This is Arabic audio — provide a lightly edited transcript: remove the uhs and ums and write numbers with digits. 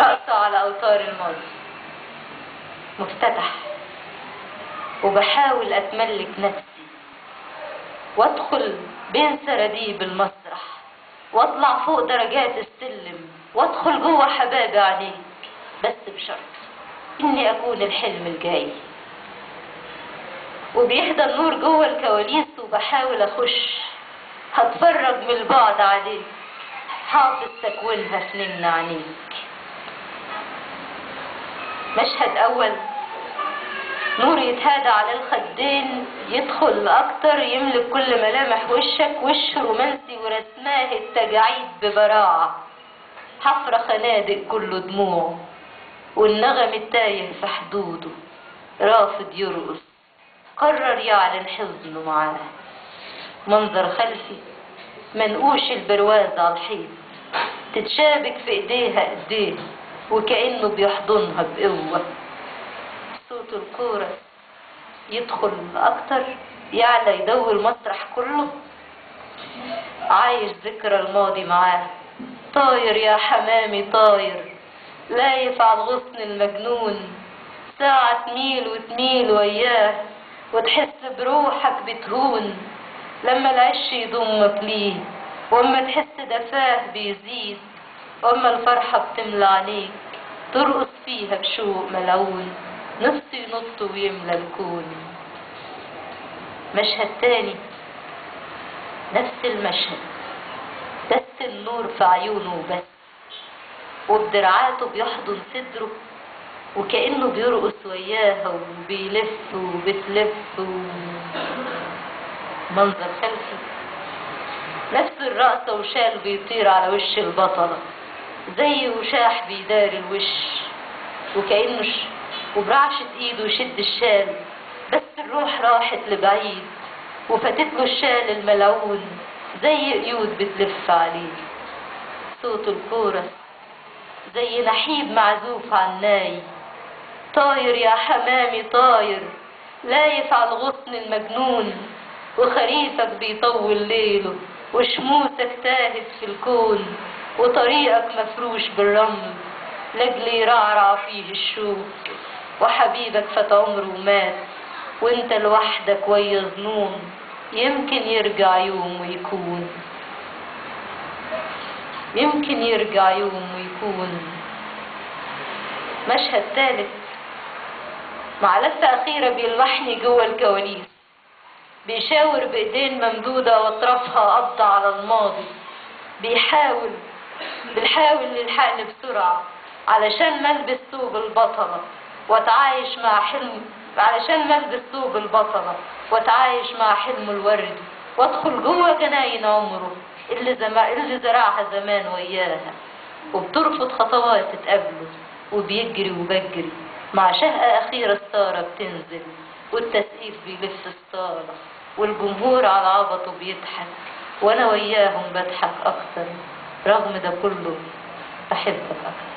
رقصة على أوتار الماضي، مفتتح، وبحاول أتملك نفسي وأدخل بين سراديب المسرح وأطلع فوق درجات السلم وأدخل جوه حبابي عليك، بس بشرط إني أكون الحلم الجاي. وبيهدى النور جوه الكواليس وبحاول أخش، هتفرج من البعد عليك، حافظ تكوينها في نمن عينيك. مشهد أول، نور يتهادى على الخدين، يدخل أكتر يملك كل ملامح وشك، وش رومانسي ورسماه التجاعيد ببراعة، حفرة خنادق كله دموع، والنغم التايه في حدوده، رافض يرقص، قرر يعلن حزنه معاه. منظر خلفي، منقوش البرواز على الحيط، تتشابك في ايديها ايديه وكأنه بيحضنها بقوة. صوت الكورس يدخل اكتر، يعلى يدور المسرح كله، عايش ذكرى الماضي معاه. طاير يا حمامي طاير، لايف على الغصن المجنون، ساعة تميل وتميل وياه وتحس بروحك بتهون، لما العش يضمك ليه واما تحس دفاه بيزيد، واما الفرحة بتملى عليك ترقص فيها بشوق ملعون، نفسه ينط ويملى الكون. مشهد تاني، نفس المشهد، بس النور في عيونه بس، وبدرعاته بيحضن صدره وكأنه بيرقص وياها وبيلف وبتلف منظر خلفي، نفس الرقصة وشال بيطير على وش البطلة زي وشاح بيداري الوش، وكأنه وبرعشة ايده يشد الشال، بس الروح راحت لبعيد وفاتتله الشال الملعون زي قيود بتلف عليه. صوت الكورس زي نحيب معزوف عناي، طاير يا حمامي طاير، لايف على الغصن المجنون، وخريفك بيطول ليله وشموسك تاهت في الكون، وطريقك مفروش بالرمل لاجل يرعرع فيه الشوك، وحبيبك فات عمره ومات وانت لوحدك ويا ظنون، يمكن يرجع يوم ويكون، يمكن يرجع يوم ويكون. مشهد ثالث، مع لفة أخيرة بيلمحني جوه الكواليس، بيشاور بإيدين ممدودة وأطرافها قبضة على الماضي، بيحاول يلحقني بسرعة علشان ملبس ثوب البطلة واتعايش مع حلم، علشان ملبس ثوب البطلة واتعايش مع حلم الورد، وادخل جوه جناين عمره اللي زرعها زمان وياها، وبترفض خطوات تقابله وبيجري وبجري مع شهقة أخيرة الستارة بتنزل والتسقيف بيلف الصالة والجمهور على عبطه بيضحك وأنا وياهم بضحك أكتر، رغم ده كله بحبك أكتر.